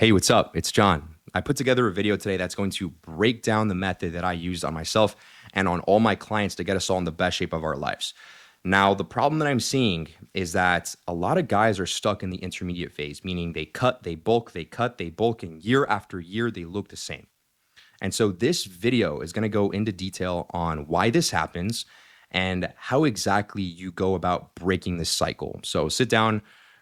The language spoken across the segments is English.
Hey, what's up? It's John. I put together a video today that's going to break down the method that I used on myself and on all my clients to get us all in the best shape of our lives. Now, the problem that I'm seeing is that a lot of guys are stuck in the intermediate phase, meaning they cut, they bulk, they cut, they bulk, and year after year, they look the same. And so this video is going to go into detail on why this happens and how exactly you go about breaking this cycle. So sit down,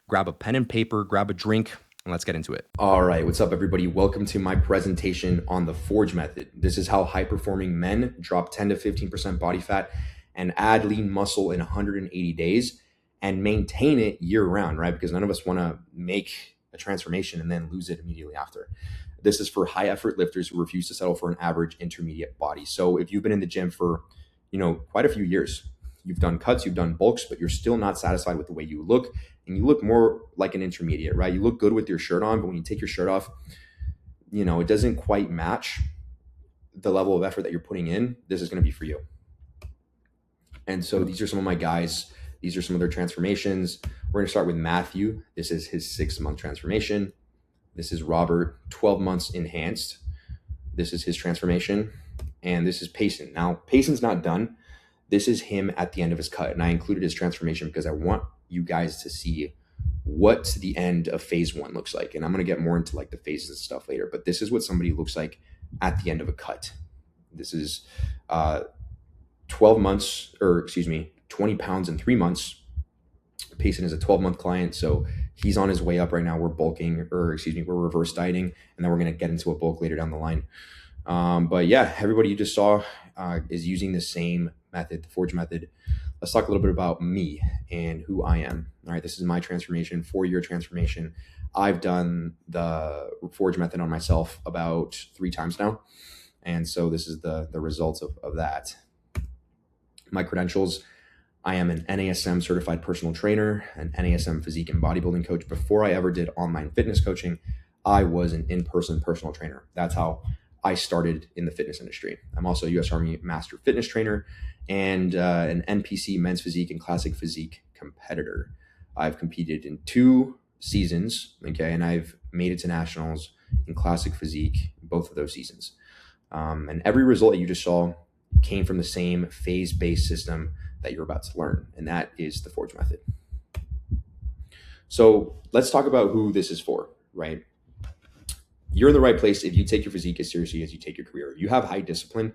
grab a pen and paper, grab a drink, and let's get into it. All right, what's up, everybody? Welcome to my presentation on the Forge method. This is how high-performing men drop 10 to 15% body fat and add lean muscle in 180 days and maintain it year-round, right? Because none of us want to make a transformation and then lose it immediately after. This is for high-effort lifters who refuse to settle for an average intermediate body. So if you've been in the gym for, quite a few years, you've done cuts, you've done bulks, but you're still not satisfied with the way you look, and you look more like an intermediate, right? You look good with your shirt on, but when you take your shirt off, it doesn't quite match the level of effort that you're putting in. This is going to be for you. And so these are some of my guys. These are some of their transformations. We're going to start with Matthew. This is his 6-month transformation. This is Robert, 12 months enhanced. This is his transformation. And this is Payson. Now, Payson's not done. This is him at the end of his cut. And I included his transformation because I want you guys to see what the end of phase 1 looks like. And I'm going to get more into like the phases and stuff later. But this is what somebody looks like at the end of a cut. This is 20 pounds in 3 months. Payson is a 12-month client, so he's on his way up right now. We're we're reverse dieting, and then we're going to get into a bulk later down the line. But yeah, everybody you just saw is using the same method, the Forge method. Let's talk a little bit about me and who I am. All right, this is my transformation, 4-year transformation. I've done the Forge method on myself about 3 times now. And so this is the results of that. My credentials: I am an NASM certified personal trainer, an NASM physique and bodybuilding coach. Before I ever did online fitness coaching, I was an in-person personal trainer. That's how I started in the fitness industry. I'm also a U.S. Army Master Fitness Trainer and an NPC men's physique and classic physique competitor. I've competed in 2 seasons, okay, and I've made it to nationals in classic physique, both of those seasons. And every result that you just saw came from the same phase-based system that you're about to learn, and that is the Forge method. So let's talk about who this is for, right? You're in the right place if you take your physique as seriously as you take your career. You have high discipline,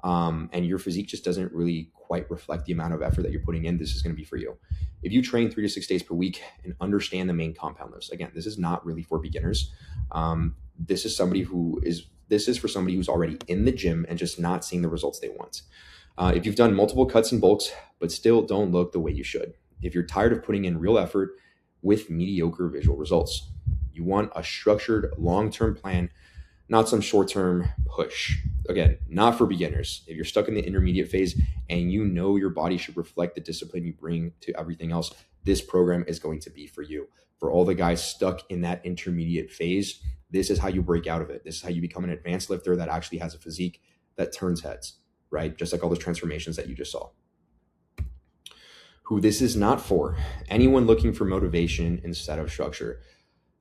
and your physique just doesn't really quite reflect the amount of effort that you're putting in. This is going to be for you. If you train 3 to 6 days per week and understand the main compound lifts, again, this is not really for beginners. This is for somebody who's already in the gym and just not seeing the results they want. If you've done multiple cuts and bulks, but still don't look the way you should. If you're tired of putting in real effort with mediocre visual results. You want a structured long-term plan, not some short-term push. Again, not for beginners. If you're stuck in the intermediate phase and you know your body should reflect the discipline you bring to everything else, this program is going to be for you. For all the guys stuck in that intermediate phase, this is how you break out of it. This is how you become an advanced lifter that actually has a physique that turns heads, right? Just like all those transformations that you just saw. Who this is not for: anyone looking for motivation instead of structure.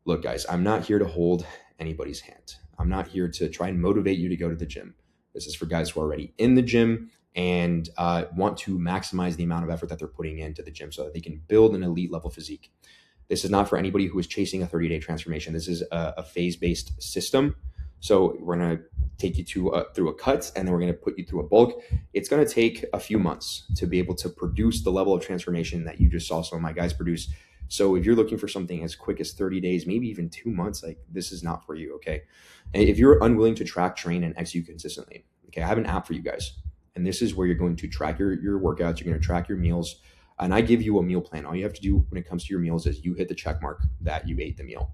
Look, guys, I'm not here to hold anybody's hand. I'm not here to try and motivate you to go to the gym. This is for guys who are already in the gym and want to maximize the amount of effort that they're putting into the gym so that they can build an elite level physique. This is not for anybody who is chasing a 30-day transformation. This is a phase-based system. So we're going to take you through a cut, and then we're going to put you through a bulk. It's going to take a few months to be able to produce the level of transformation that you just saw some of my guys produce. So if you're looking for something as quick as 30 days, maybe even 2 months, like this is not for you, okay? And if you're unwilling to track, train, and execute consistently, okay, I have an app for you guys. And this is where you're going to track your workouts, you're going to track your meals, and I give you a meal plan. All you have to do when it comes to your meals is you hit the check mark that you ate the meal.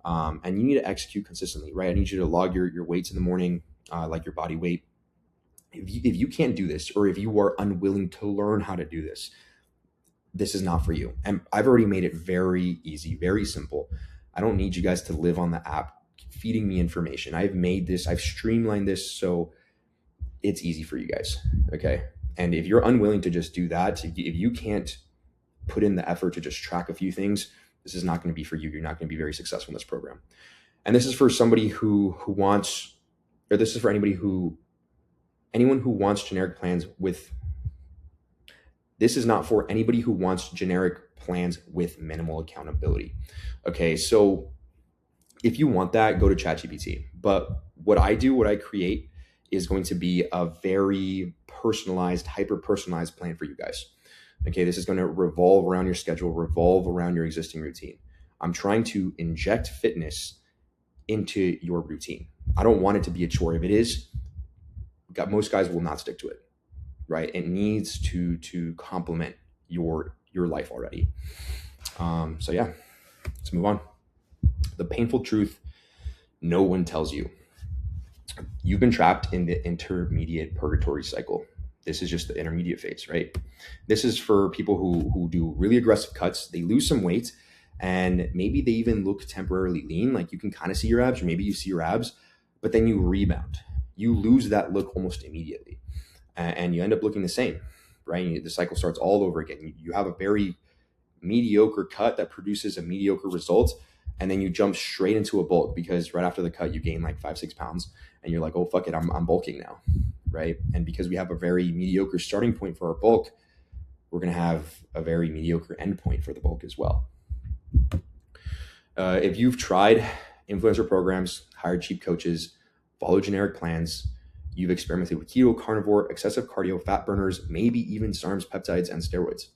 And you need to execute consistently, right? I need you to log your weights in the morning, like your body weight. If you can't do this, or if you are unwilling to learn how to do this, this is not for you. And I've already made it very easy, very simple. I don't need you guys to live on the app feeding me information. I've streamlined this so it's easy for you guys, okay? And if you're unwilling to just do that, if you can't put in the effort to just track a few things, this is not going to be for you. You're not going to be very successful in this program. And this is for somebody who wants, or this is for anyone who wants generic plans with, this is not for anybody who wants generic plans with minimal accountability. Okay, so if you want that, go to ChatGPT. But what I create is going to be a very personalized, hyper-personalized plan for you guys. Okay, this is going to revolve around your schedule, revolve around your existing routine. I'm trying to inject fitness into your routine. I don't want it to be a chore. If it is, most guys will not stick to it, right? It needs to complement your life already. So yeah, let's move on. The painful truth no one tells you. You've been trapped in the intermediate purgatory cycle. This is just the intermediate phase, right? This is for people who do really aggressive cuts. They lose some weight and maybe they even look temporarily lean. Like you can kind of see your abs, or maybe you see your abs, but then you rebound. You lose that look almost immediately and you end up looking the same, right? The cycle starts all over again. You have a very mediocre cut that produces a mediocre result, and then you jump straight into a bulk because right after the cut you gain like 5-6 pounds and you're like, oh fuck it, I'm bulking now, right? And because we have a very mediocre starting point for our bulk, we're going to have a very mediocre end point for the bulk as well. If you've tried influencer programs, hired cheap coaches, followed generic plans, you've experimented with keto, carnivore, excessive cardio, fat burners, maybe even SARMs, peptides, and steroids.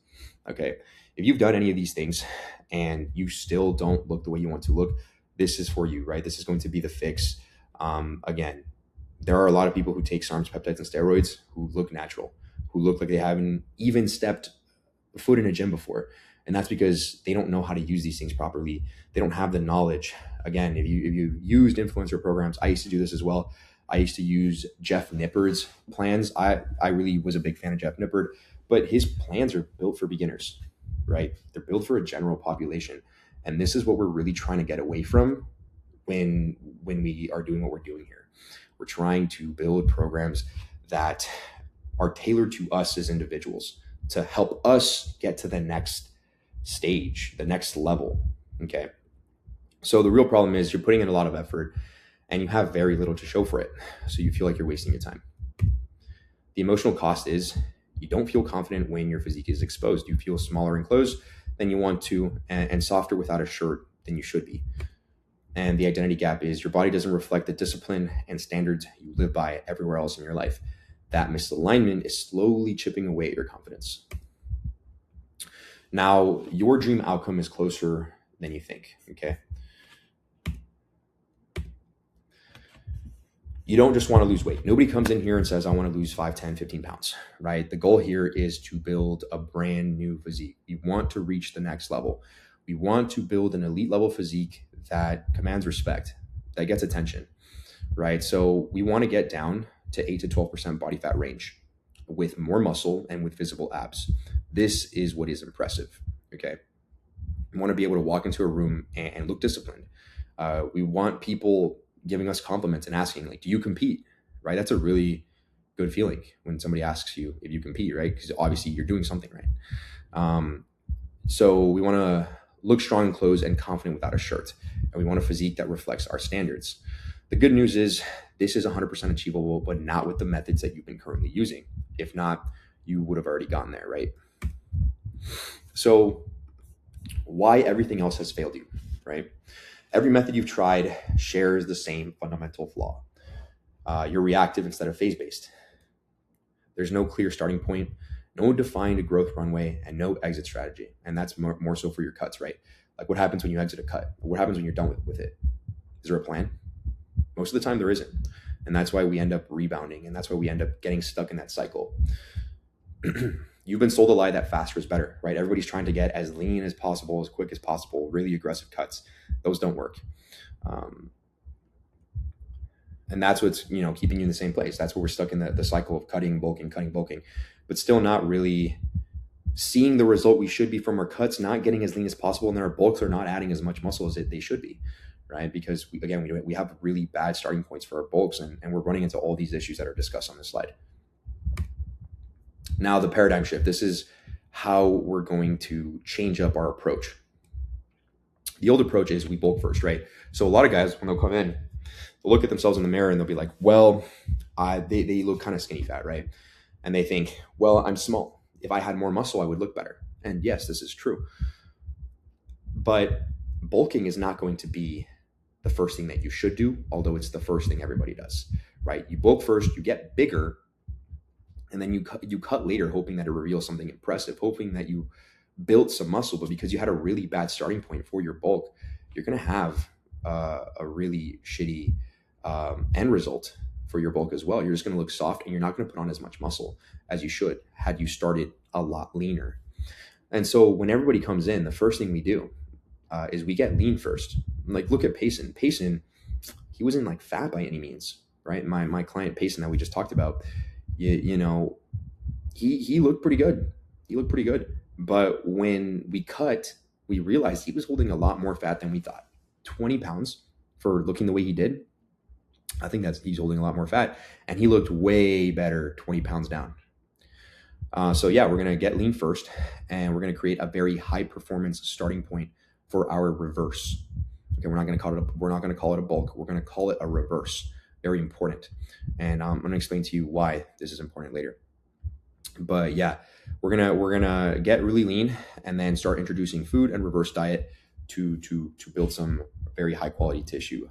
Okay, if you've done any of these things and you still don't look the way you want to look, this is for you, right? This is going to be the fix. Again, there are a lot of people who take SARMs, peptides, and steroids who look natural, who look like they haven't even stepped foot in a gym before. And that's because they don't know how to use these things properly. They don't have the knowledge. Again, if you used influencer programs, I used to do this as well. I used to use Jeff Nippard's plans. I really was a big fan of Jeff Nippard, but his plans are built for beginners, right? They're built for a general population. And this is what we're really trying to get away from when we are doing what we're doing here. We're trying to build programs that are tailored to us as individuals to help us get to the next stage, the next level. Okay. So the real problem is you're putting in a lot of effort and you have very little to show for it. So you feel like you're wasting your time. The emotional cost is you don't feel confident when your physique is exposed. You feel smaller in clothes than you want to and softer without a shirt than you should be. And the identity gap is your body doesn't reflect the discipline and standards you live by everywhere else in your life. That misalignment is slowly chipping away at your confidence. Now, your dream outcome is closer than you think, okay? You don't just want to lose weight. Nobody comes in here and says, I want to lose 5, 10, 15 pounds, right? The goal here is to build a brand new physique. We want to reach the next level. We want to build an elite level physique that commands respect, that gets attention, right? So we want to get down to 8 to 12% body fat range with more muscle and with visible abs. This is what is impressive, okay? We want to be able to walk into a room and look disciplined. We want people giving us compliments and asking, like, do you compete, right? That's a really good feeling when somebody asks you if you compete, right? Because obviously you're doing something right. So we want to look strong in clothes and confident without a shirt. And we want a physique that reflects our standards. The good news is this is 100% achievable, but not with the methods that you've been currently using. If not, you would have already gotten there, right? So why everything else has failed you, right? Every method you've tried shares the same fundamental flaw. You're reactive instead of phase-based. There's no clear starting point, no defined growth runway, and no exit strategy. And that's more so for your cuts, right? Like what happens when you exit a cut? What happens when you're done with it? Is there a plan? Most of the time there isn't. And that's why we end up rebounding. And that's why we end up getting stuck in that cycle. You've been sold a lie that faster is better, right? Everybody's trying to get as lean as possible, as quick as possible, really aggressive cuts. Those don't work. And that's what's, keeping you in the same place. That's where we're stuck in the cycle of cutting, bulking, but still not really seeing the result we should be from our cuts, not getting as lean as possible. And then our bulks are not adding as much muscle as they should be, right? Because we have really bad starting points for our bulks and we're running into all these issues that are discussed on this slide. Now the paradigm shift, this is how we're going to change up our approach. The old approach is we bulk first, right? So a lot of guys, when they'll come in, they'll look at themselves in the mirror and they'll be like, well, they look kind of skinny fat, right? And they think, well, I'm small. If I had more muscle, I would look better. And yes, this is true. But bulking is not going to be the first thing that you should do, although it's the first thing everybody does, right? You bulk first, you get bigger, and then you cut later, hoping that it reveals something impressive, hoping that you built some muscle. But because you had a really bad starting point for your bulk, you're going to have a really shitty end result for your bulk as well. You're just going to look soft, and you're not going to put on as much muscle as you should had you started a lot leaner. And so when everybody comes in, the first thing we do is we get lean first. Like, look at Payson. Payson, he wasn't like fat by any means, right? My client Payson that we just talked about, you know, he looked pretty good. He looked pretty good. But when we cut, we realized he was holding a lot more fat than we thought. 20 pounds for looking the way he did. I think he's holding a lot more fat, and he looked way better 20 pounds down. So yeah, we're going to get lean first, and we're going to create a very high performance starting point for our reverse. Okay, we're not going to call it a bulk. We're going to call it a reverse. Very important. And I'm going to explain to you why this is important later. But yeah, we're gonna get really lean and then start introducing food and reverse diet to build some very high quality tissue,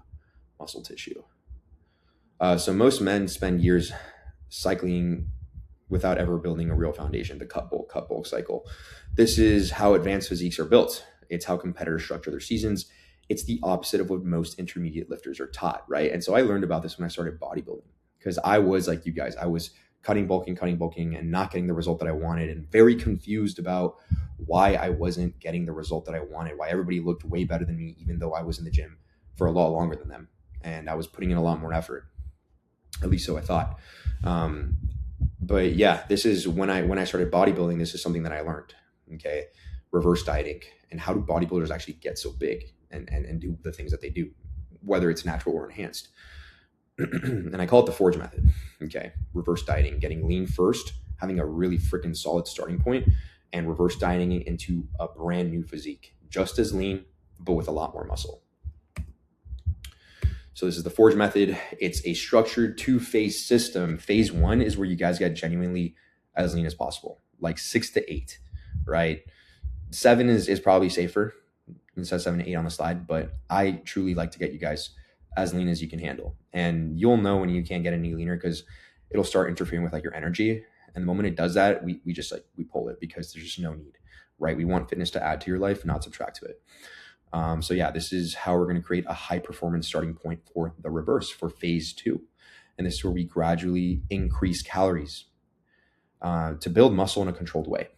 muscle tissue. So most men spend years cycling without ever building a real foundation, the cut bulk cycle. This is how advanced physiques are built. It's how competitors structure their seasons. It's the opposite of what most intermediate lifters are taught, right? And so I learned about this when I started bodybuilding, because I was like you guys, I was cutting, bulking, and not getting the result that I wanted, and very confused about why I wasn't getting the result that I wanted, why everybody looked way better than me, even though I was in the gym for a lot longer than them. And I was putting in a lot more effort, at least so I thought. But yeah, this is when I started bodybuilding, this is something that I learned, okay? Reverse dieting, and how do bodybuilders actually get so big and do the things that they do, whether it's natural or enhanced. And I call it the Forge method, okay? Reverse dieting, getting lean first, having a really freaking solid starting point, and reverse dieting it into a brand new physique, just as lean, but with a lot more muscle. So this is the Forge method. It's a structured 2-phase system. Phase 1 is where you guys get genuinely as lean as possible, like 6 to 8, right? 7 is probably safer. It says 7 to 8 on the slide, but I truly like to get you guys as lean as you can handle. And you'll know when you can't get any leaner, because it'll start interfering with like your energy. And the moment it does that, we pull it, because there's just no need, right? We want fitness to add to your life, not subtract to it. So yeah, this is how we're going to create a high performance starting point for the reverse, for phase 2. And this is where we gradually increase calories to build muscle in a controlled way.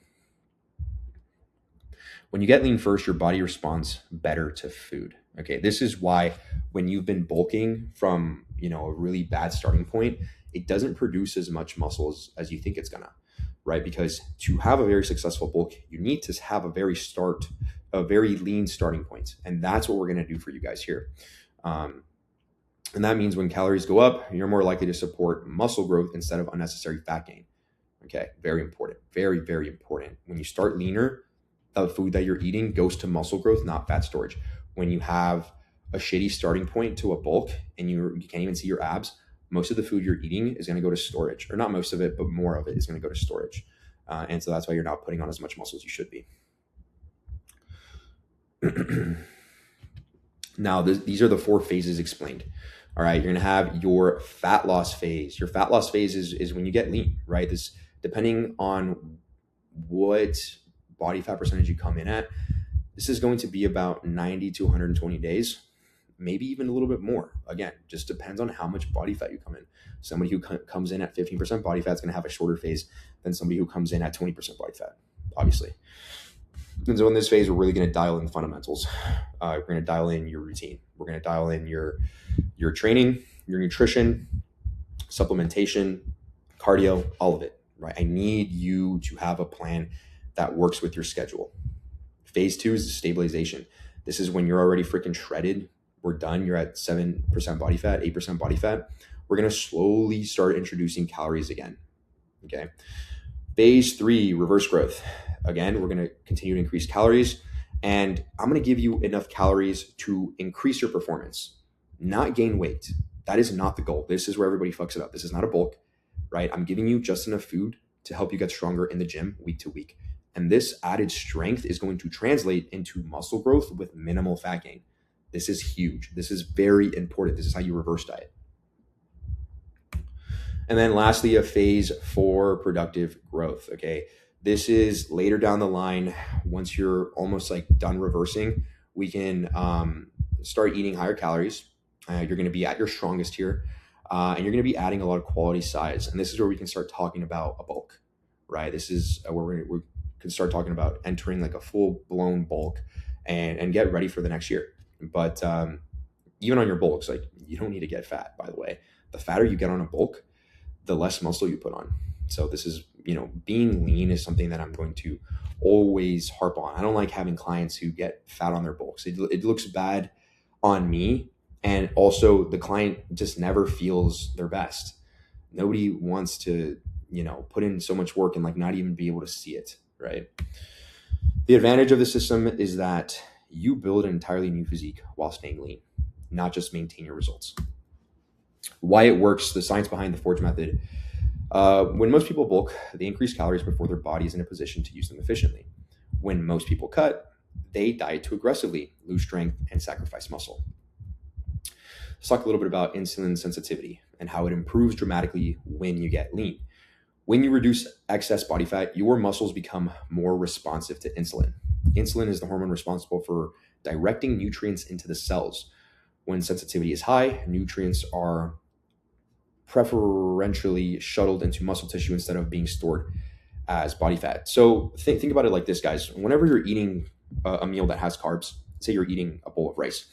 When you get lean first, your body responds better to food. Okay, this is why when you've been bulking from, a really bad starting point, it doesn't produce as much muscle as you think it's gonna, right? Because to have a very successful bulk, you need to have a very lean starting point. And that's what we're gonna do for you guys here. And that means when calories go up, you're more likely to support muscle growth instead of unnecessary fat gain. Okay, very important, very, very important. When you start leaner, the food that you're eating goes to muscle growth, not fat storage. When you have a shitty starting point to a bulk and you can't even see your abs, most of the food you're eating is going to go to storage, or not most of it, but more of it is going to go to storage. And so that's why you're not putting on as much muscle as you should be. Now, these are the 4 phases explained. All right, you're going to have your fat loss phase. Your fat loss phase is when you get lean, right? This, depending on what body fat percentage you come in at, this is going to be about 90 to 120 days, maybe even a little bit more. Again, just depends on how much body fat you come in. Somebody who comes in at 15% body fat is going to have a shorter phase than somebody who comes in at 20% body fat, obviously. And so in this phase, we're really going to dial in the fundamentals. We're going to dial in your routine. We're going to dial in your training, your nutrition, supplementation, cardio, all of it, right? I need you to have a plan that works with your schedule. Phase 2 is the stabilization. This is when you're already freaking shredded. We're done. You're at 7% body fat, 8% body fat. We're going to slowly start introducing calories again. Okay. Phase 3, reverse growth. Again, we're going to continue to increase calories, And I'm going to give you enough calories to increase your performance, not gain weight. That is not the goal. This is where everybody fucks it up. This is not a bulk, right? I'm giving you just enough food to help you get stronger in the gym week to week. And this added strength is going to translate into muscle growth with minimal fat gain. This is huge. This is very important. This is how you reverse diet. And then lastly, a phase for productive growth. Okay. This is later down the line. Once you're almost like done reversing, we can start eating higher calories. You're going to be at your strongest here. And you're going to be adding a lot of quality size. And this is where we can start talking about a bulk, right? This is where we can start talking about entering like a full blown bulk and get ready for the next year. But even on your bulks, like you don't need to get fat, by the way. The fatter you get on a bulk, the less muscle you put on. So this is, being lean is something that I'm going to always harp on. I don't like having clients who get fat on their bulks. It looks bad on me. And also the client just never feels their best. Nobody wants to, put in so much work and like not even be able to see it, right? The advantage of the system is that you build an entirely new physique while staying lean, not just maintain your results. Why it works, the science behind the Forge method. When most people bulk, they increase calories before their body is in a position to use them efficiently. When most people cut, they diet too aggressively, lose strength, and sacrifice muscle. Let's talk a little bit about insulin sensitivity and how it improves dramatically when you get lean. When you reduce excess body fat, your muscles become more responsive to insulin. Insulin is the hormone responsible for directing nutrients into the cells. When sensitivity is high, nutrients are preferentially shuttled into muscle tissue instead of being stored as body fat. So think about it like this, guys. Whenever you're eating a meal that has carbs, say you're eating a bowl of rice,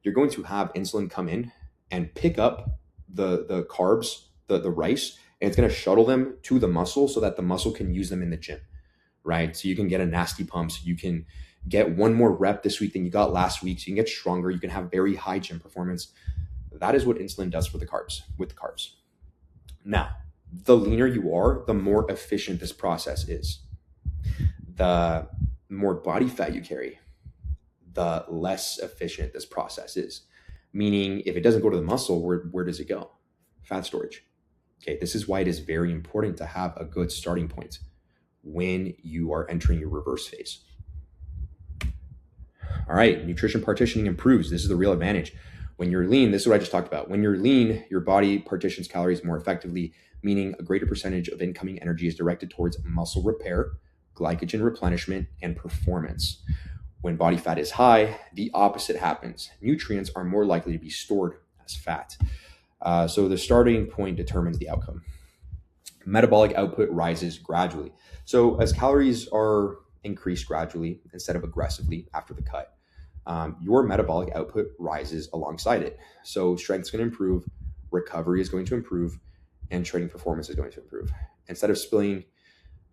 you're going to have insulin come in and pick up the carbs, the rice, and it's going to shuttle them to the muscle so that the muscle can use them in the gym, right? So you can get a nasty pump. So you can get one more rep this week than you got last week. So you can get stronger. You can have very high gym performance. That is what insulin does for the carbs, with the carbs. Now, the leaner you are, the more efficient this process is. The more body fat you carry, the less efficient this process is. Meaning, if it doesn't go to the muscle, where does it go? Fat storage. Okay, this is why it is very important to have a good starting point when you are entering your reverse phase. All right, nutrition partitioning improves. This is the real advantage. When you're lean, this is what I just talked about. When you're lean, your body partitions calories more effectively, meaning a greater percentage of incoming energy is directed towards muscle repair, glycogen replenishment, and performance. When body fat is high, the opposite happens. Nutrients are more likely to be stored as fat. So the starting point determines the outcome. Metabolic output rises gradually. So as calories are increased gradually instead of aggressively after the cut, your metabolic output rises alongside it. So strength is going to improve, recovery is going to improve, and training performance is going to improve. Instead of spilling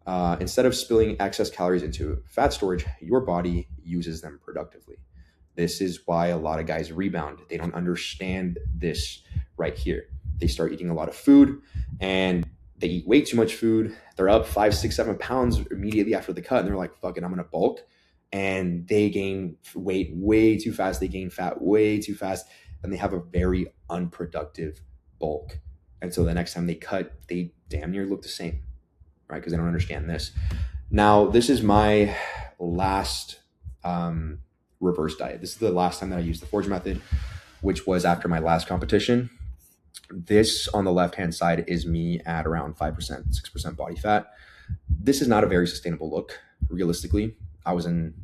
excess calories into fat storage, your body uses them productively. This is why a lot of guys rebound. They don't understand this right here. They start eating a lot of food and they eat way too much food. They're up 5, 6, 7 pounds immediately after the cut. And they're like, fuck it, I'm going to bulk. And they gain weight way too fast. They gain fat way too fast. And they have a very unproductive bulk. And so the next time they cut, they damn near look the same, right? Because they don't understand this. Now, this is my last reverse diet. This is the last time that I used the Forge method, which was after my last competition. This on the left-hand side is me at around 5%, 6% body fat. This is not a very sustainable look, realistically. I was in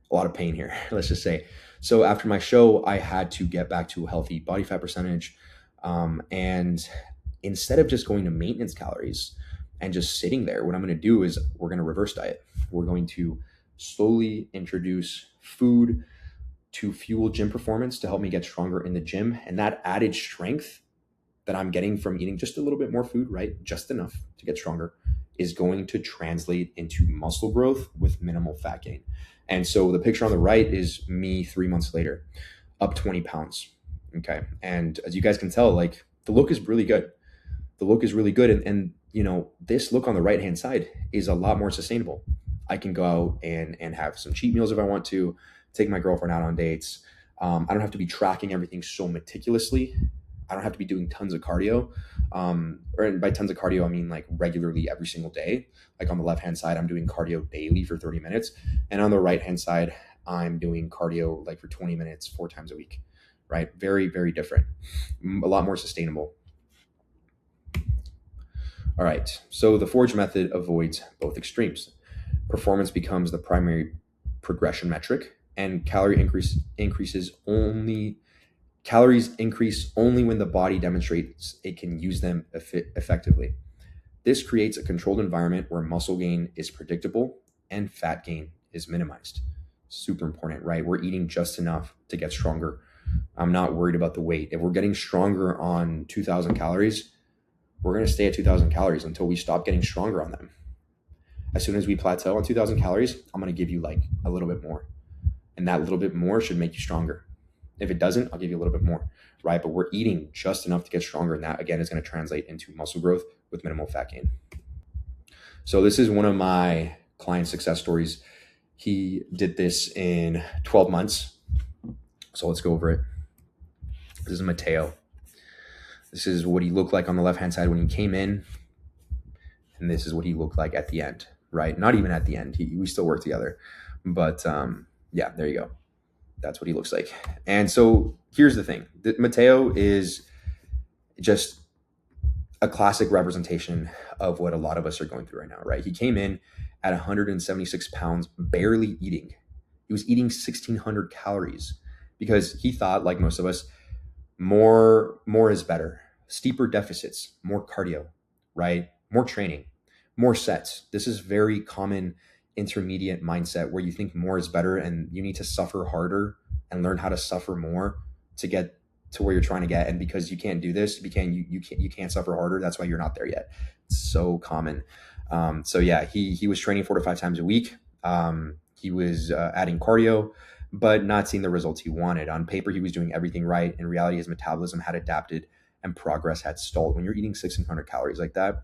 a lot of pain here, let's just say. So after my show, I had to get back to a healthy body fat percentage. And instead of just going to maintenance calories and just sitting there, what I'm going to do is we're going to reverse diet. We're going to slowly introduce food to fuel gym performance to help me get stronger in the gym. And that added strength that I'm getting from eating just a little bit more food, right? Just enough to get stronger, is going to translate into muscle growth with minimal fat gain. And so the picture on the right is me 3 months later, up 20 pounds. Okay. And as you guys can tell, like the look is really good. The look is really good. And you know, this look on the right-hand side is a lot more sustainable. I can go out and have some cheat meals if I want to, take my girlfriend out on dates. I don't have to be tracking everything so meticulously. I don't have to be doing tons of cardio. Or by tons of cardio, I mean like regularly every single day. Like on the left-hand side, I'm doing cardio daily for 30 minutes. And on the right-hand side, I'm doing cardio like for 20 minutes, 4 times a week, right? Very, very different, a lot more sustainable. All right. So the Forge method avoids both extremes. Performance becomes the primary progression metric, and calories increase only when the body demonstrates it can use them effectively. This creates a controlled environment where muscle gain is predictable and fat gain is minimized. Super important, right? We're eating just enough to get stronger. I'm not worried about the weight. If we're getting stronger on 2,000 calories, we're going to stay at 2,000 calories until we stop getting stronger on them. As soon as we plateau on 2,000 calories, I'm going to give you like a little bit more. And that little bit more should make you stronger. If it doesn't, I'll give you a little bit more, right? But we're eating just enough to get stronger. And that, again, is going to translate into muscle growth with minimal fat gain. So this is one of my client success stories. He did this in 12 months. So let's go over it. This is Mateo. This is what he looked like on the left-hand side when he came in. And this is what he looked like at the end, right? Not even at the end. We still work together. But yeah, there you go. That's what he looks like. And so here's the thing. Mateo is just a classic representation of what a lot of us are going through right now, right? He came in at 176 pounds, barely eating. He was eating 1,600 calories because he thought, like most of us, more is better. Steeper deficits, more cardio, right? More training, more sets. This is very common intermediate mindset where you think more is better and you need to suffer harder and learn how to suffer more to get to where you're trying to get. And because you can't do this, you can't suffer harder. That's why you're not there yet. It's so common. So yeah, he was training 4 to 5 times a week. He was adding cardio, but not seeing the results he wanted. On paper, he was doing everything right. In reality, his metabolism had adapted and progress had stalled. When you're eating 1,600 calories like that,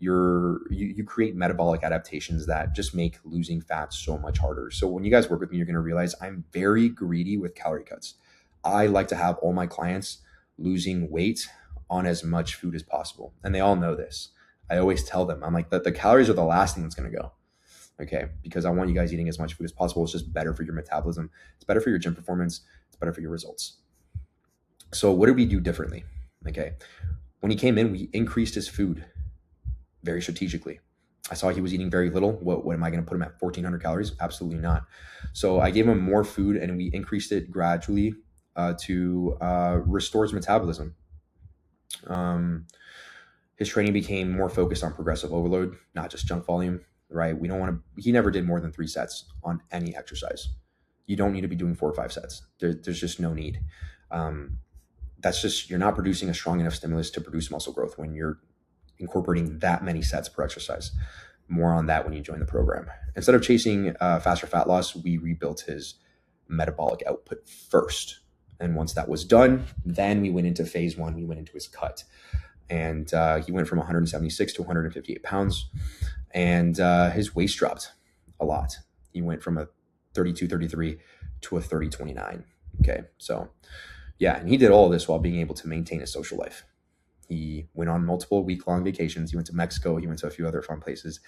you create metabolic adaptations that just make losing fat so much harder. So when you guys work with me, you're going to realize I'm very greedy with calorie cuts. I like to have all my clients losing weight on as much food as possible. And they all know this. I always tell them, I'm like, the calories are the last thing that's going to go. Okay. Because I want you guys eating as much food as possible. It's just better for your metabolism. It's better for your gym performance. It's better for your results. So what did we do differently? Okay. When he came in, we increased his food very strategically. I saw he was eating very little. What am I going to put him at 1,400 calories? Absolutely not. So I gave him more food and we increased it gradually to restore his metabolism. His training became more focused on progressive overload, not just junk volume, right? He never did more than 3 sets on any exercise. You don't need to be doing 4 or 5 sets. There's just no need. That's just, you're not producing a strong enough stimulus to produce muscle growth when you're incorporating that many sets per exercise. More on that when you join the program. Instead of chasing faster fat loss, we rebuilt his metabolic output first. And once that was done, then we went into phase 1. We went into his cut. And he went from 176 to 158 pounds. And his waist dropped a lot. He went from a 32-33 to a 30-29. Okay, so yeah, and he did all of this while being able to maintain his social life. He went on multiple week-long vacations. He went to Mexico. He went to a few other fun places.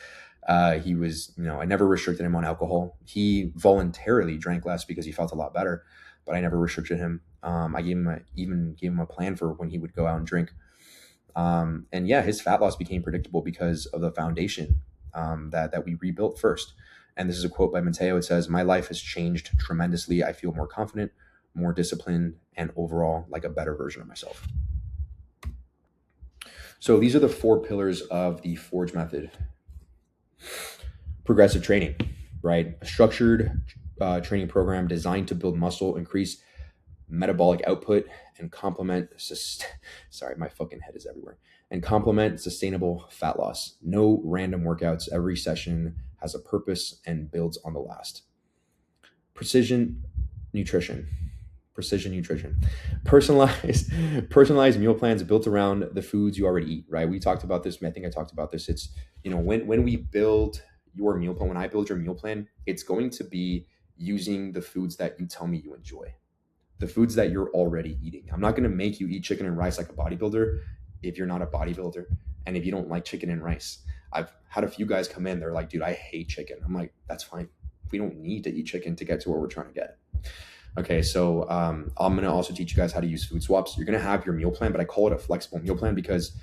He was, I never restricted him on alcohol. He voluntarily drank less because he felt a lot better, but I never restricted him. I even gave him a plan for when he would go out and drink. And yeah, his fat loss became predictable because of the foundation that we rebuilt first. And this is a quote by Mateo. It says, "My life has changed tremendously. I feel more confident, more disciplined, and overall like a better version of myself." So these are the 4 pillars of the Forge method. Progressive training, right? A structured training program designed to build muscle, increase metabolic output, and complement, sorry, my fucking head is everywhere, and complement sustainable fat loss. No random workouts. Every session has a purpose and builds on the last. Precision nutrition. Personalized meal plans built around the foods you already eat, right? We talked about this. I think I talked about this. It's, when we build your meal plan, when I build your meal plan, it's going to be using the foods that you tell me you enjoy, the foods that you're already eating. I'm not going to make you eat chicken and rice like a bodybuilder if you're not a bodybuilder and if you don't like chicken and rice. I've had a few guys come in, they're like, dude, I hate chicken. I'm like, that's fine. We don't need to eat chicken to get to where we're trying to get. Okay, so I'm going to also teach you guys how to use food swaps. You're going to have your meal plan, but I call it a flexible meal plan because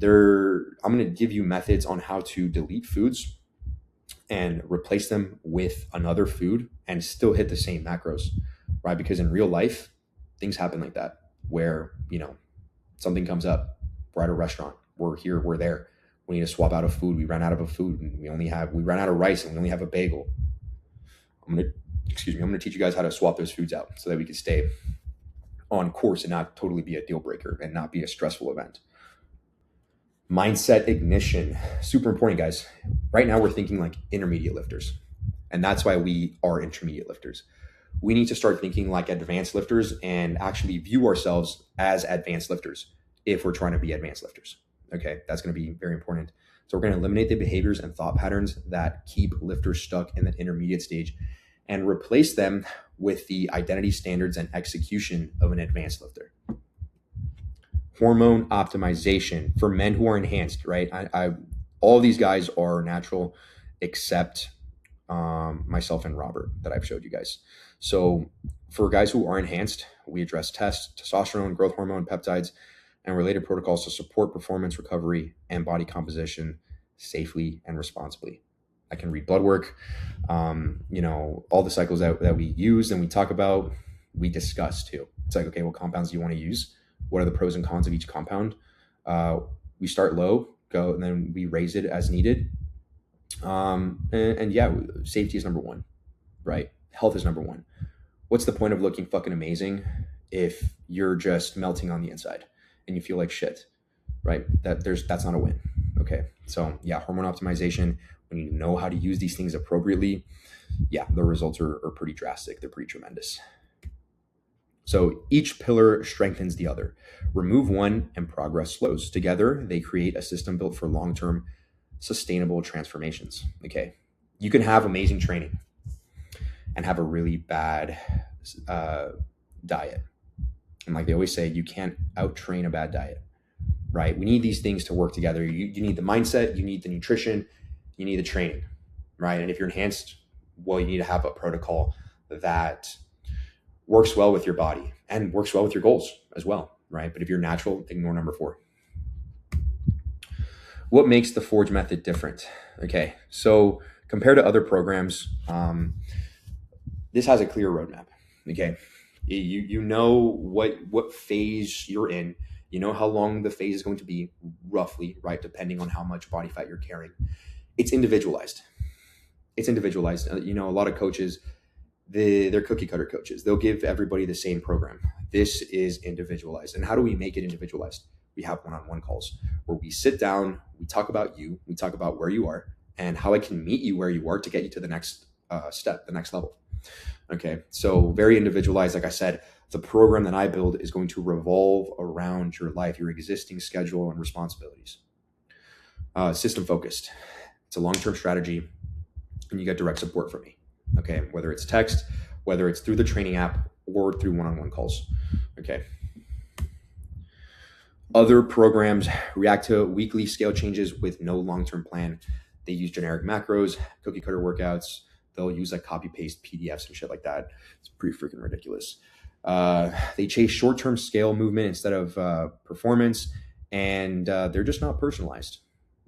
I'm going to give you methods on how to delete foods and replace them with another food and still hit the same macros, right? Because in real life, things happen like that where, something comes up. We're at a restaurant. We're here. We're there. We need to swap out a food. We ran out of a food and we ran out of rice and we only have a bagel. I'm going to teach you guys how to swap those foods out so that we can stay on course and not totally be a deal breaker and not be a stressful event. Mindset ignition, super important, guys. Right now we're thinking like intermediate lifters, and that's why we are intermediate lifters. We need to start thinking like advanced lifters and actually view ourselves as advanced lifters if we're trying to be advanced lifters. Okay, that's going to be very important. So we're going to eliminate the behaviors and thought patterns that keep lifters stuck in the intermediate stage and replace them with the identity, standards, and execution of an advanced lifter. Hormone optimization for men who are enhanced, right? All these guys are natural except myself and Robert that I've showed you guys. So for guys who are enhanced, we address testosterone, growth hormone, peptides, and related protocols to support performance, recovery, and body composition safely and responsibly. I can read blood work, all the cycles that we use and we talk about, we discuss too. It's like, okay, what compounds do you want to use? What are the pros and cons of each compound? We start low, and then we raise it as needed. Safety is number one, right? Health is number one. What's the point of looking fucking amazing if you're just melting on the inside and you feel like shit, right? That's not a win. Okay. So yeah, hormone optimization, when you know how to use these things appropriately, yeah, the results are pretty drastic. They're pretty tremendous. So each pillar strengthens the other. Remove one and progress slows. Together, they create a system built for long-term sustainable transformations. Okay. You can have amazing training and have a really bad diet. And like they always say, you can't out-train a bad diet, right? We need these things to work together. You need the mindset, you need the nutrition, you need the training, right? And if you're enhanced, well, you need to have a protocol that works well with your body and works well with your goals as well, right? But if you're natural, ignore number 4. What makes the Forge method different? Okay, so compared to other programs, this has a clear roadmap. Okay, you know what phase you're in. You know how long the phase is going to be, roughly, right? Depending on how much body fat you're carrying. It's individualized. A lot of coaches, they're cookie cutter coaches. They'll give everybody the same program. This is individualized. And how do we make it individualized? We have one-on-one calls where we sit down, we talk about you, we talk about where you are and how I can meet you where you are to get you to the next step, the next level. Okay, so very individualized. Like I said, the program that I build is going to revolve around your life, your existing schedule and responsibilities. System focused. It's a long-term strategy and you get direct support from me. Okay, whether it's text, whether it's through the training app or through one-on-one calls. Okay. Other programs react to weekly scale changes with no long-term plan. They use generic macros, cookie cutter workouts. They'll use like copy paste PDFs and shit like that. It's pretty freaking ridiculous. They chase short-term scale movement instead of performance, and they're just not personalized.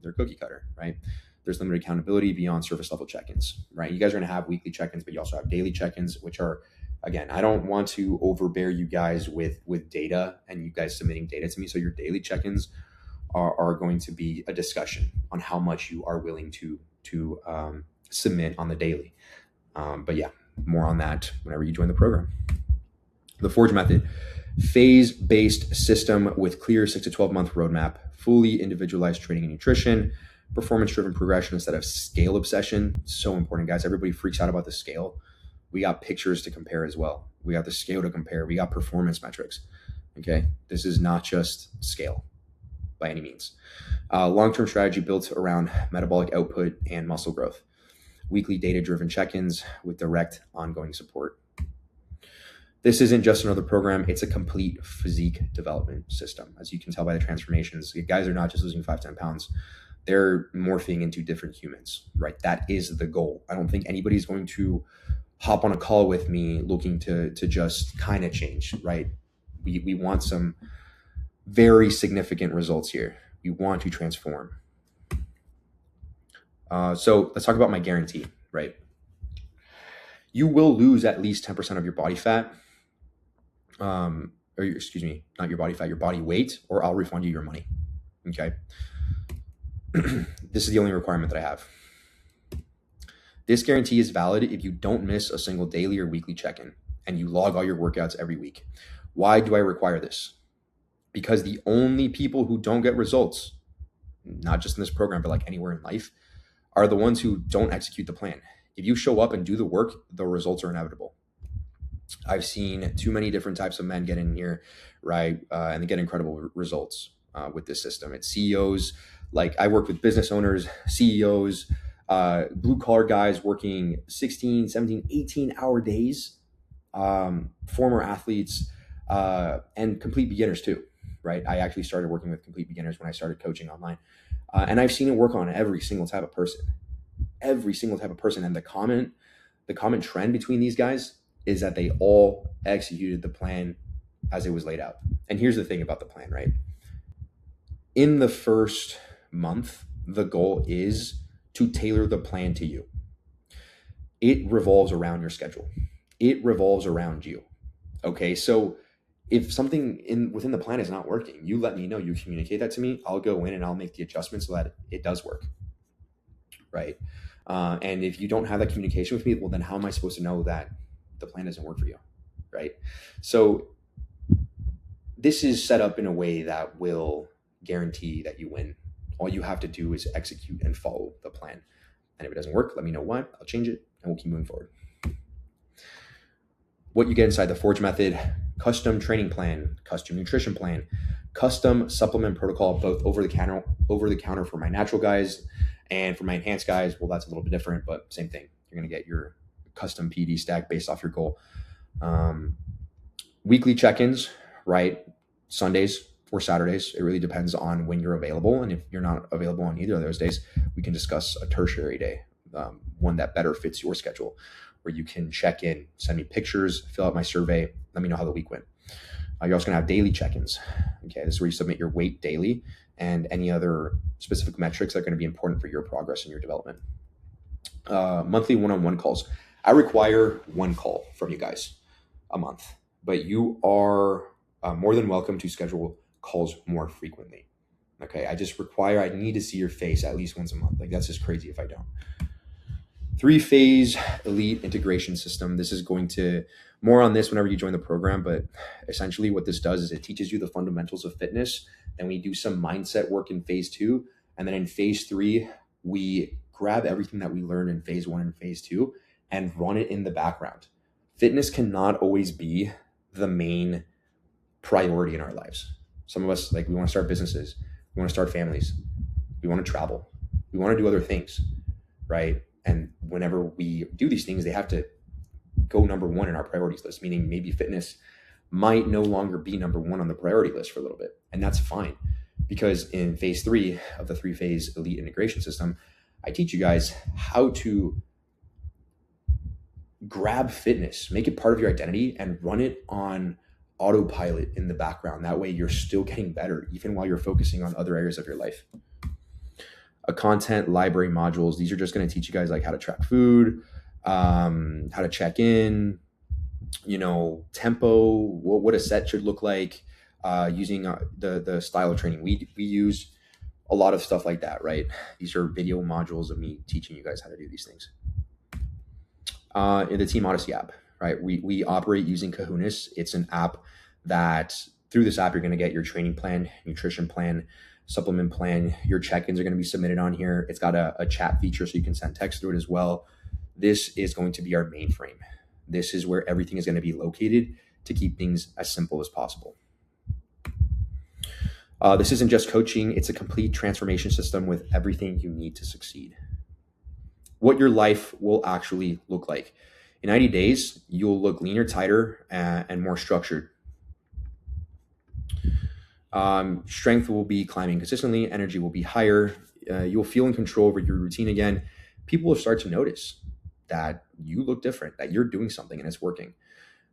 They're cookie cutter, right? There's limited accountability beyond surface level check-ins, right? You guys are going to have weekly check-ins, but you also have daily check-ins, which are, again, I don't want to overbear you guys with data and you guys submitting data to me. So your daily check-ins are going to be a discussion on how much you are willing to submit on the daily. But yeah, more on that whenever you join the program. The Forge method, phase-based system with clear 6 to 12 month roadmap, fully individualized training and nutrition, performance-driven progression instead of scale obsession. So important, guys. Everybody freaks out about the scale. We got pictures to compare as well. We got the scale to compare. We got performance metrics. Okay. This is not just scale. by any means. Long-term strategy built around metabolic output and muscle growth. Weekly data-driven check-ins with direct ongoing support. This isn't just another program, it's a complete physique development system. As you can tell by the transformations, you guys are not just losing 5-10 pounds, they're morphing into different humans, right? That is the goal. I don't think anybody's going to hop on a call with me looking to just kind of change, right? We want some very significant results here. We want to transform. So let's talk about my guarantee, right? You will lose at least 10% of your body fat, excuse me, not your body fat, your body weight, or I'll refund you your money. Okay. This is the only requirement that I have. This guarantee is valid if you don't miss a single daily or weekly check-in and you log all your workouts every week. Why do I require this? Because the only people who don't get results, not just in this program, but like anywhere in life, are the ones who don't execute the plan. If you show up and do the work, the results are inevitable. I've seen too many different types of men get in here, right? And they get incredible results with this system. It's CEOs, like I work with business owners, CEOs, blue collar guys working 16, 17, 18-hour days, former athletes, and complete beginners too, right? I actually started working with complete beginners when I started coaching online. And I've seen it work on every single type of person. And the common trend between these guys is that they all executed the plan as it was laid out. And here's the thing about the plan, right? In the first month, the goal is to tailor the plan to you. It revolves around your schedule. It revolves around you. Okay, so if something within the plan is not working, you let me know, you communicate that to me, I'll go in and I'll make the adjustments so that it does work, right? And if you don't have that communication with me, well, then how am I supposed to know that the plan doesn't work for you, right? So this is set up in a way that will guarantee that you win. All you have to do is execute and follow the plan. And if it doesn't work, let me know why. I'll change it and we'll keep moving forward. What you get inside the Forge method: custom training plan, custom nutrition plan, custom supplement protocol, both over the counter for my natural guys, and for my enhanced guys, well, that's a little bit different, but same thing. You're going to get your custom PD stack based off your goal. Weekly check-ins, right? Sundays or Saturdays. It really depends on when you're available. And if you're not available on either of those days, we can discuss a tertiary day, one that better fits your schedule, where you can check in, send me pictures, fill out my survey, let me know how the week went. You're also going to have daily check-ins. Okay, this is where you submit your weight daily and any other specific metrics that are going to be important for your progress and your development. Monthly one-on-one calls. I require one call from you guys a month, but you are more than welcome to schedule calls more frequently. Okay, I need to see your face at least once a month. Like, that's just crazy if I don't. 3-phase elite integration system. This is going to, more on this whenever you join the program, but essentially what this does is it teaches you the fundamentals of fitness. Then we do some mindset work in phase 2. And then in phase 3, we grab everything that we learned in phase 1 and phase 2 and run it in the background. Fitness cannot always be the main priority in our lives. Some of us, like, we want to start businesses, we want to start families, we want to travel, we want to do other things, right? And whenever we do these things, they have to go number 1 in our priorities list, meaning maybe fitness might no longer be number 1 on the priority list for a little bit. And that's fine, because in phase 3 of the 3-phase elite integration system, I teach you guys how to grab fitness, make it part of your identity, and run it on autopilot in the background. That way you're still getting better, even while you're focusing on other areas of your life. A content library modules. These are just going to teach you guys like how to track food, how to check in, tempo, what a set should look like, using the style of training we use, a lot of stuff like that, right? These are video modules of me teaching you guys how to do these things. In the Team Odyssey app, right? We operate using Kahunas. It's an app that, through this app, you're going to get your training plan, nutrition plan, supplement plan. Your check-ins are going to be submitted on here. It's got a chat feature so you can send text through it as well. This is going to be our mainframe. This is where everything is going to be located to keep things as simple as possible. This isn't just coaching, it's a complete transformation system with everything you need to succeed. What your life will actually look like. In 90 days, you'll look leaner, tighter, and more structured. Strength will be climbing consistently, energy will be higher, you'll feel in control over your routine again. People will start to notice that you look different, that you're doing something and it's working.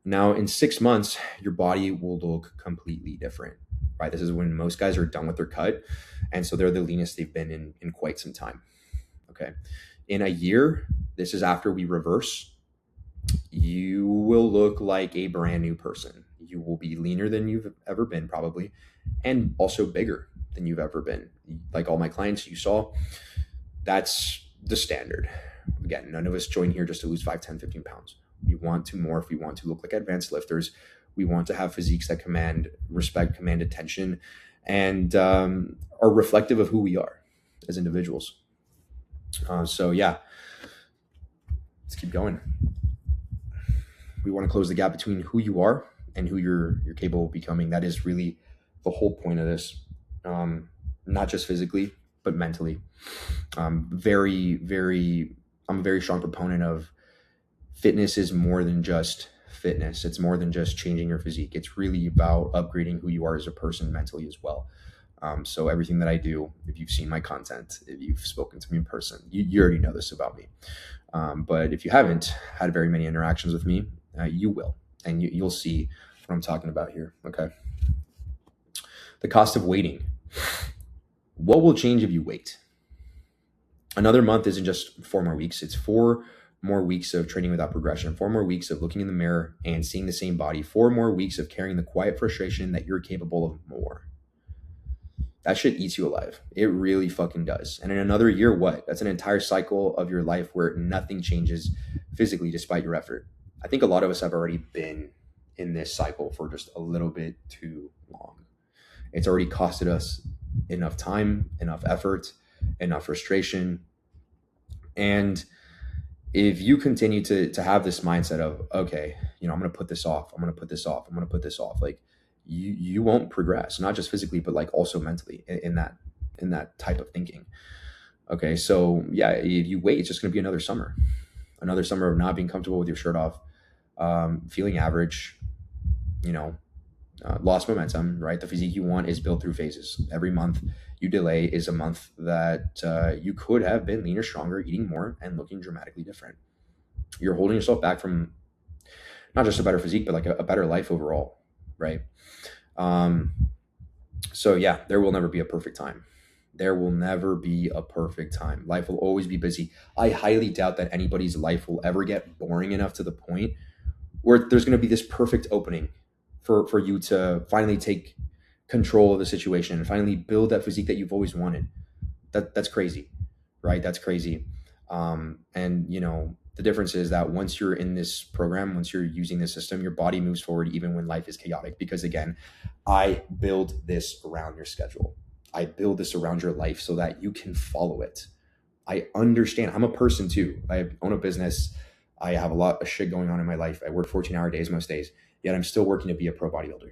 Now, in 6 months, your body will look completely different, right? This is when most guys are done with their cut. And so they're the leanest they've been in quite some time. Okay. In a year, this is after we reverse, you will look like a brand new person. You will be leaner than you've ever been, probably, and also bigger than you've ever been. Like all my clients you saw, that's the standard. Again, none of us join here just to lose 5, 10, 15 pounds. We want to morph. We want to look like advanced lifters. We want to have physiques that command respect, command attention, and are reflective of who we are as individuals. So yeah, let's keep going. We want to close the gap between who you are and who you're capable of becoming. That is really the whole point of this. Not just physically, but mentally. I'm a very strong proponent of fitness is more than just fitness. It's more than just changing your physique. It's really about upgrading who you are as a person mentally as well. So everything that I do, if you've seen my content, if you've spoken to me in person, you already know this about me. But if you haven't had very many interactions with me, you will, and you'll see what I'm talking about here. Okay. The cost of waiting. What will change if you wait? Another month isn't just 4 more weeks. It's 4 more weeks of training without progression, 4 more weeks of looking in the mirror and seeing the same body, 4 more weeks of carrying the quiet frustration that you're capable of more. That shit eats you alive. It really fucking does. And in another year, what? That's an entire cycle of your life where nothing changes physically despite your effort. I think a lot of us have already been in this cycle for just a little bit too long. It's already costed us enough time, enough effort, enough frustration. And if you continue to have this mindset of, okay, I'm going to put this off, I'm going to put this off, I'm going to put this off, like you won't progress, not just physically, but like also mentally in that type of thinking. Okay. So yeah, if you wait, it's just going to be another summer of not being comfortable with your shirt off, feeling average, lost momentum, right? The physique you want is built through phases. Every month you delay is a month that you could have been leaner, stronger, eating more, and looking dramatically different. You're holding yourself back from not just a better physique, but like a better life overall, right? So yeah, there will never be a perfect time. There will never be a perfect time. Life will always be busy. I highly doubt that anybody's life will ever get boring enough to the point where there's going to be this perfect opening for you to finally take control of the situation and finally build that physique that you've always wanted. That's crazy, right? That's crazy. And the difference is that once you're in this program, once you're using this system, your body moves forward even when life is chaotic. Because again, I build this around your schedule. I build this around your life so that you can follow it. I understand. I'm a person too. I own a business. I have a lot of shit going on in my life. I work 14-hour days most days, yet I'm still working to be a pro bodybuilder,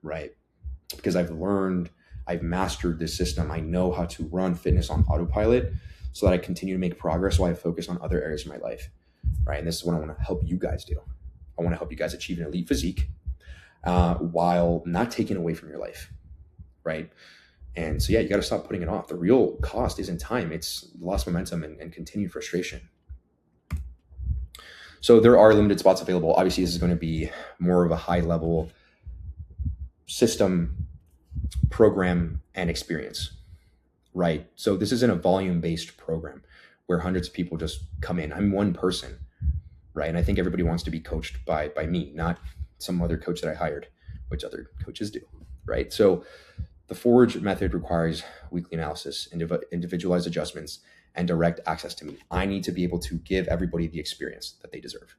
right? Because I've mastered this system. I know how to run fitness on autopilot so that I continue to make progress while I focus on other areas of my life, right? And this is what I want to help you guys do. I want to help you guys achieve an elite physique while not taking away from your life, right? And so, yeah, you got to stop putting it off. The real cost isn't time. It's lost momentum and continued frustration. So there are limited spots available. Obviously, this is going to be more of a high level system, program, and experience, right? So this isn't a volume-based program where hundreds of people just come in. I'm one person, right? And I think everybody wants to be coached by me, not some other coach that I hired, which other coaches do, right? So the Forge method requires weekly analysis, individualized adjustments, and direct access to me. I need to be able to give everybody the experience that they deserve.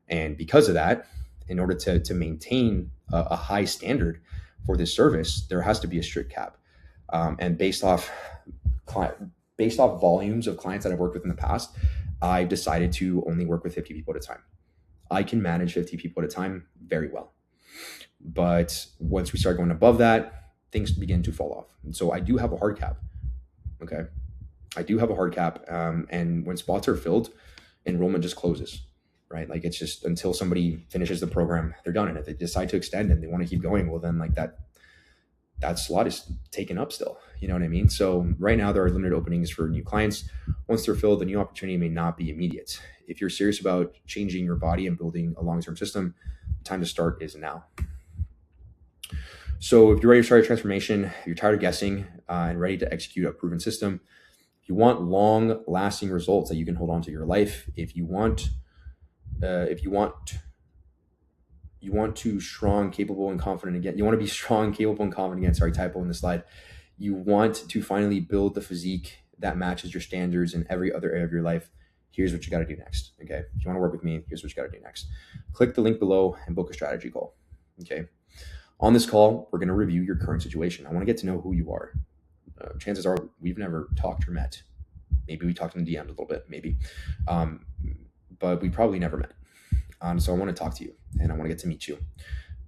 And because of that, in order to maintain a high standard for this service, there has to be a strict cap. And based off volumes of clients that I've worked with in the past, I've decided to only work with 50 people at a time. I can manage 50 people at a time very well. But once we start going above that, things begin to fall off. And so I do have a hard cap. Okay. I do have a hard cap. And when spots are filled, enrollment just closes, right? Like, it's just until somebody finishes the program, they're done. And if they decide to extend and they want to keep going, well, then like that slot is taken up still. You know what I mean? So right now there are limited openings for new clients. Once they're filled, the new opportunity may not be immediate. If you're serious about changing your body and building a long-term system, the time to start is now. So if you're ready to start a transformation, you're tired of guessing and ready to execute a proven system, if you want long-lasting results that you can hold on to your life, if you want to strong, capable, and confident again. You want to be strong, capable, and confident again. Sorry, typo in the slide. You want to finally build the physique that matches your standards in every other area of your life. Here's what you got to do next. Okay. If you want to work with me, here's what you got to do next. Click the link below and book a strategy call. Okay. On this call, we're going to review your current situation. I want to get to know who you are. Chances are we've never talked or met. Maybe we talked in the DMs a little bit, maybe. But we probably never met. So I want to talk to you and I want to get to meet you.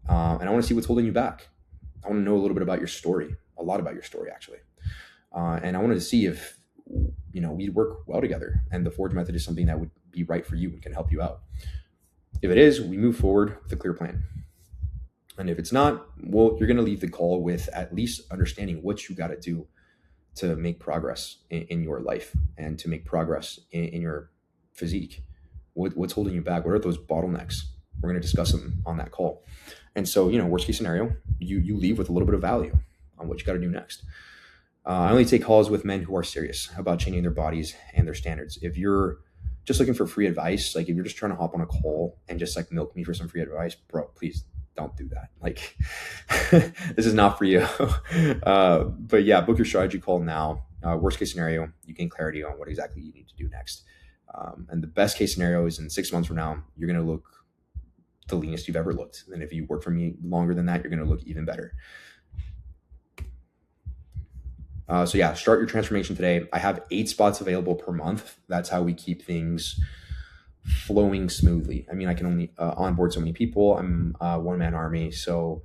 And I want to see what's holding you back. I want to know a little bit about your story, a lot about your story, actually. And I wanted to see if, we'd work well together and the Forge method is something that would be right for you and can help you out. If it is, we move forward with a clear plan. And if it's not, well, you're going to leave the call with at least understanding what you got to do to make progress in your life and to make progress in your physique. What's holding you back? What are those bottlenecks? We're going to discuss them on that call. And so, worst case scenario, you leave with a little bit of value on what you got to do next. I only take calls with men who are serious about changing their bodies and their standards. If you're just looking for free advice, like if you're just trying to hop on a call and just like milk me for some free advice, bro, please don't do that. Like, this is not for you. But yeah, book your strategy call now. Worst case scenario, you gain clarity on what exactly you need to do next. And the best case scenario is in 6 months from now, you're going to look the leanest you've ever looked. And if you work for me longer than that, you're going to look even better. So yeah, start your transformation today. I have 8 spots available per month. That's how we keep things flowing smoothly. I mean, I can only onboard so many people. I'm a one-man army. So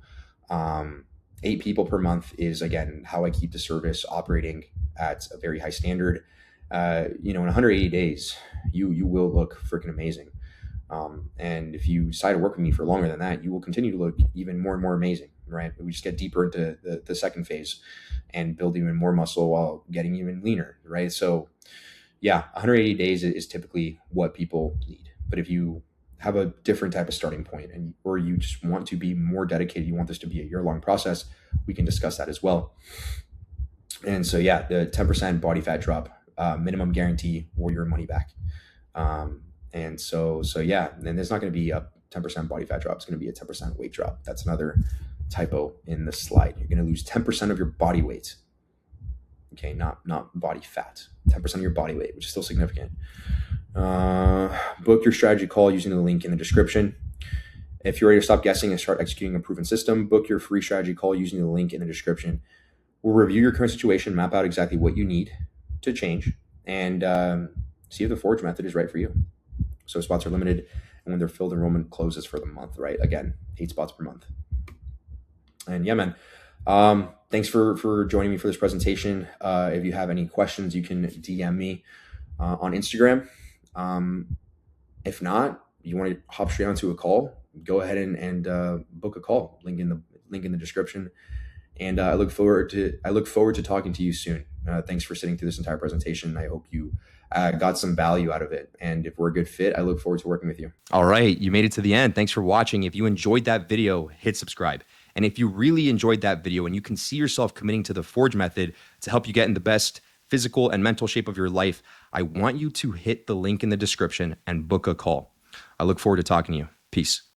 8 people per month is, again, how I keep the service operating at a very high standard. In 180 days, you will look freaking amazing. And if you decide to work with me for longer than that, you will continue to look even more and more amazing, right? We just get deeper into the second phase and build even more muscle while getting even leaner, right? So yeah, 180 days is typically what people need. But if you have a different type of starting point or you just want to be more dedicated, you want this to be a year-long process, we can discuss that as well. And so yeah, the 10% body fat drop, minimum guarantee or your money back. And so yeah, and there's not going to be a 10% body fat drop. It's going to be a 10% weight drop. That's another typo in the slide. You're going to lose 10% of your body weight. Okay. Not body fat, 10% of your body weight, which is still significant. Book your strategy call using the link in the description. If you're ready to stop guessing and start executing a proven system, book your free strategy call using the link in the description. We'll review your current situation, map out exactly what you need to change, and see if the Forge method is right for you. So spots are limited, and when they're filled, enrollment closes for the month, right? Again, 8 spots per month. And yeah, man, thanks for joining me for this presentation. If you have any questions, you can DM me on Instagram. If not, you want to hop straight onto a call, go ahead and book a call. Link in the description. And I look forward to talking to you soon. Thanks for sitting through this entire presentation. I hope you got some value out of it. And if we're a good fit, I look forward to working with you. All right, you made it to the end. Thanks for watching. If you enjoyed that video, hit subscribe. And if you really enjoyed that video and you can see yourself committing to the Forge method to help you get in the best physical and mental shape of your life, I want you to hit the link in the description and book a call. I look forward to talking to you. Peace.